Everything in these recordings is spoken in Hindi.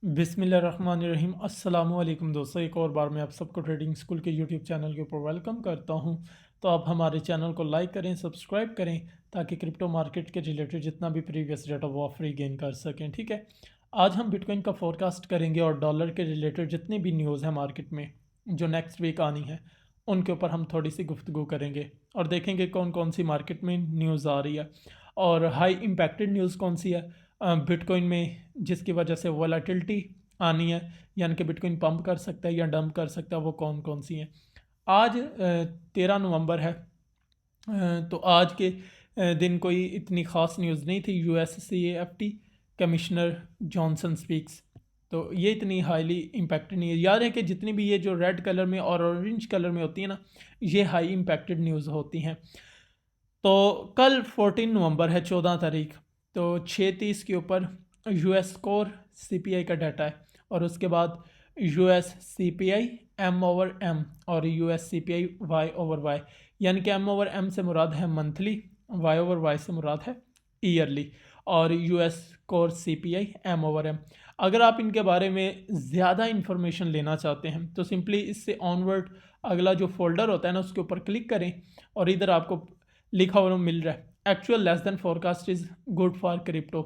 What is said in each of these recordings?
बिस्मिल्लाहिर्रहमानिर्रहीम अस्सलामुअलैकुम दोस्तों, एक और बार मैं आप सबको ट्रेडिंग स्कूल के यूट्यूब चैनल के ऊपर वेलकम करता हूं। तो आप हमारे चैनल को लाइक करें, सब्सक्राइब करें ताकि क्रिप्टो मार्केट के रिलेटेड जितना भी प्रीवियस डेटा वो आप फ्री गेन कर सकें। ठीक है, आज हम बिटकॉइन का फोरकास्ट करेंगे और डॉलर के रिलेटेड जितनी भी न्यूज़ है मार्केट में जो नेक्स्ट वीक आनी है उनके ऊपर हम थोड़ी सी गुफ्तगू करेंगे और देखेंगे कौन कौन सी मार्केट में न्यूज़ आ रही है और हाई इम्पैक्टेड न्यूज़ कौन सी है बिटकॉइन में, जिसकी वजह से वॉलेटिलिटी आनी है, यानी कि बिटकॉइन पंप कर सकता है या डंप कर सकता है, वो कौन कौन सी हैं। आज 13 नवंबर है। तो आज के दिन कोई इतनी ख़ास न्यूज़ नहीं थी। USCAFT कमिश्नर जॉनसन स्पीक्स, तो ये इतनी हाईली इम्पैक्टेड नहीं है। याद है कि जितनी भी ये जो रेड कलर में और ऑरेंज कलर में होती है ना, ये हाई इम्पैक्टेड न्यूज़ होती हैं। तो कल 14 नवंबर है, 14 तारीख। तो 6:30 के ऊपर US कोर CPI का डाटा है और उसके बाद US CPI M/M और US CPI Y/Y, यानी कि M/M से मुराद है मंथली, Y/Y से मुराद है ईयरली, और US कोर CPI M/M। अगर आप इनके बारे में ज़्यादा इन्फॉर्मेशन लेना चाहते हैं तो सिंपली इससे ऑनवर्ड अगला जो फोल्डर होता है ना उसके ऊपर क्लिक करें और इधर आपको लिखा हुआ मिल रहा है actual less than forecast is good for crypto.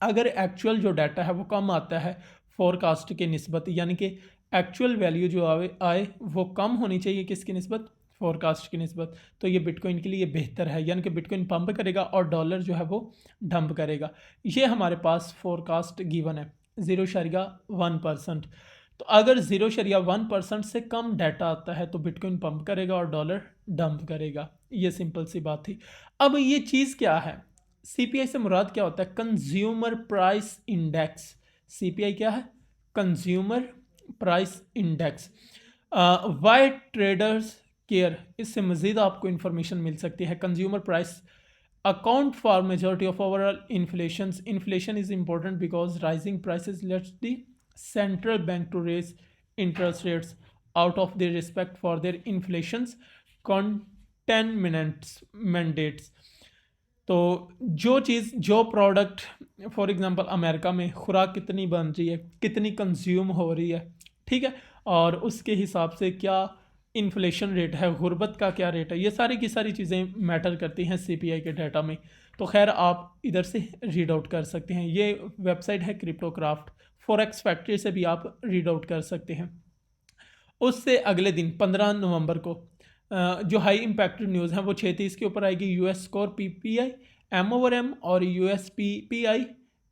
अगर एक्चुअल जो डाटा है वो कम आता है फोरकास्ट के निस्बत, यानी कि एक्चुअल वैल्यू जो आए वो कम होनी चाहिए किसकी निस्बत, फोरकास्ट की निस्बत, तो ये बिटकॉइन के लिए बेहतर है, यानी कि बिटकॉइन पंप करेगा और डॉलर जो है वो डंप करेगा। ये हमारे पास फोरकास्ट गिवन है 0.1%। तो अगर 0.1% से कम डाटा आता है तो बिटकॉइन पंप करेगा और डॉलर डंप करेगा। ये सिंपल सी बात थी। अब ये चीज़ क्या है, CPI से मुराद क्या होता है, कंज्यूमर प्राइस इंडेक्स। CPI क्या है, consumer price index. Y traders care, इससे मज़ीद आपको इन्फॉर्मेशन मिल सकती है। Consumer price account for majority of overall inflations. Inflation is important because rising prices lets the central bank to raise interest rates out of their respect for their inflation's containment mandates. तो जो चीज़ जो प्रोडक्ट फॉर एग्जांपल अमेरिका में खुराक कितनी बन रही है, कितनी कंज्यूम हो रही है, ठीक है, और उसके हिसाब से क्या इन्फ्लेशन रेट है, गुर्बत का क्या रेट है, ये सारी की सारी चीज़ें मैटर करती हैं CPI के डाटा में। तो खैर आप इधर से रीड आउट कर सकते हैं। ये वेबसाइट है क्रिप्टोक्राफ्ट, फॉरेक्स फैक्ट्री से भी आप रीड आउट कर सकते हैं। उससे अगले दिन 15 नवंबर को जो हाई इम्पैक्टेड न्यूज़ हैं वो 6:30 के ऊपर आएगी। US कोर PPI M/M और US PPI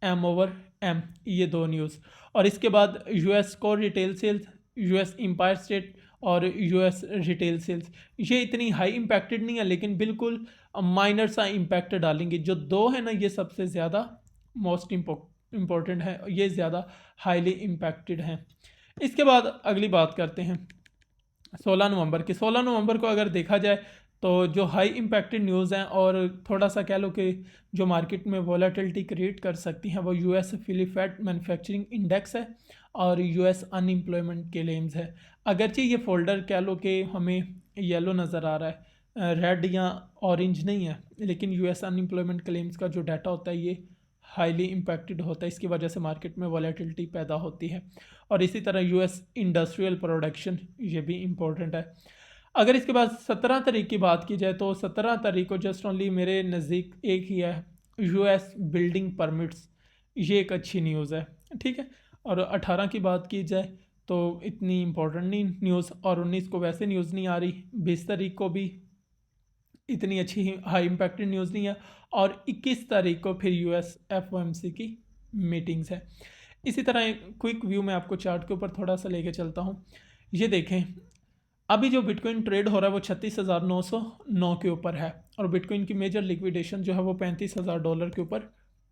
M/M, ये दो न्यूज़। और इसके बाद US core retail sales, US empire state और US रिटेल सेल्स, ये इतनी हाई इम्पैक्टेड नहीं है लेकिन बिल्कुल माइनर सा इम्पैक्ट डालेंगे। जो दो है ना ये सबसे ज़्यादा मोस्ट इम्पोर्टेंट है, ये ज़्यादा हाईली इम्पैक्टेड हैं। इसके बाद अगली बात करते हैं 16 नवंबर की। 16 नवंबर को अगर देखा जाए तो जो हाई इम्पैक्टेड न्यूज़ हैं और थोड़ा सा कह लो कि जो मार्केट में वॉलेटिलिटी क्रिएट कर सकती हैं वो US फिलीफैट मैन्युफैक्चरिंग इंडेक्स है और US अनएम्प्लॉयमेंट के क्लेम्स है। अगरचे ये फोल्डर कह लो कि हमें येलो नज़र आ रहा है, रेड या ऑरेंज नहीं है, लेकिन US अनएम्प्लॉयमेंट क्लेम्स का जो डाटा होता है ये हाईली इम्पैक्टेड होता है। इसकी वजह से मार्केट में वॉलेटिलिटी पैदा होती है। और इसी तरह US इंडस्ट्रियल प्रोडक्शन, ये भी इम्पोर्टेंट है। अगर इसके बाद 17 तारीख की बात की जाए तो 17 तारीख को जस्ट ओनली मेरे नज़दीक एक ही है, US बिल्डिंग परमिट्स, ये एक अच्छी न्यूज़ है, ठीक है। और 18 की बात की जाए तो इतनी इम्पोर्टेंट नहीं न्यूज़, और 19 को वैसे न्यूज़ नहीं आ रही, 20 तारीख को भी इतनी अच्छी हाई इम्पैक्टेड न्यूज़ नहीं है, और 21 तारीख को फिर US FOMC की मीटिंग्स है। इसी तरह एक क्विक व्यू में आपको चार्ट के ऊपर थोड़ा सा लेके चलता हूँ। ये देखें, अभी जो बिटकॉइन ट्रेड हो रहा है वो 36,909 के ऊपर है और बिटकॉइन की मेजर लिक्विडेशन जो है वो $35,000 के ऊपर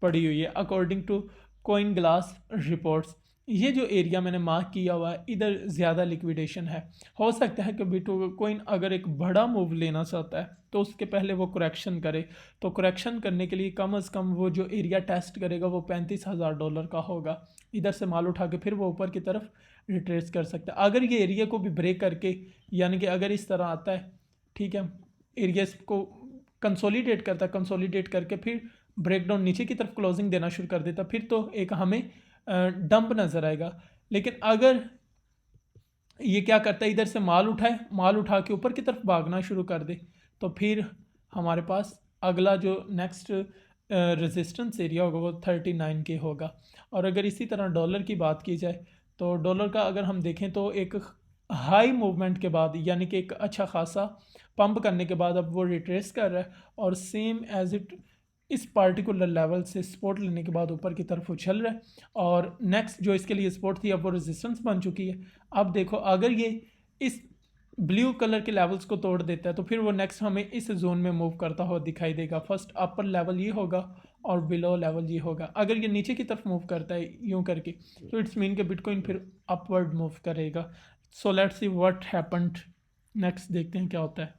पड़ी हुई है according to CoinGlass reports. ये जो एरिया मैंने मार्क किया हुआ है इधर ज़्यादा लिक्विडेशन है। हो सकता है कि बिटकॉइन अगर एक बड़ा मूव लेना चाहता है तो उसके पहले वो करेक्शन करे, तो करेक्शन करने के लिए कम अज़ कम वो जो एरिया टेस्ट करेगा वो $35,000 का होगा। इधर से माल उठा के फिर वो ऊपर की तरफ रिट्रेस कर सकता है। अगर ये एरिया को भी ब्रेक करके, यानी कि अगर इस तरह आता है, ठीक है, एरियाज को कंसोलिडेट करता है, कंसोलिडेट करके फिर ब्रेकडाउन नीचे की तरफ क्लोजिंग देना शुरू कर देता, फिर तो एक हमें डंप नज़र आएगा। लेकिन अगर ये क्या करता है, इधर से माल उठा के ऊपर की तरफ भागना शुरू कर दे, तो फिर हमारे पास अगला जो नेक्स्ट रेजिस्टेंस एरिया होगा वो 39 के होगा। और अगर इसी तरह डॉलर की बात की जाए तो डॉलर का अगर हम देखें तो एक हाई मूवमेंट के बाद, यानी कि एक अच्छा खासा पंप करने के बाद अब वो रिट्रेस कर रहा है और सेम एज इट इस पार्टिकुलर लेवल से सपोर्ट लेने के बाद ऊपर की तरफ उछल रहा है। और नेक्स्ट जो इसके लिए सपोर्ट थी अब वो रेजिस्टेंस बन चुकी है। अब देखो अगर ये इस ब्लू कलर के लेवल्स को तोड़ देता है तो फिर वो नेक्स्ट हमें इस जोन में मूव करता हुआ दिखाई देगा। फर्स्ट अपर लेवल ये होगा और बिलो लेवल ये होगा। अगर ये नीचे की तरफ मूव करता है यूं करके तो इट्स मीन कि बिटकॉइन फिर अपवर्ड मूव करेगा। So let's see what happened next, देखते हैं क्या होता है।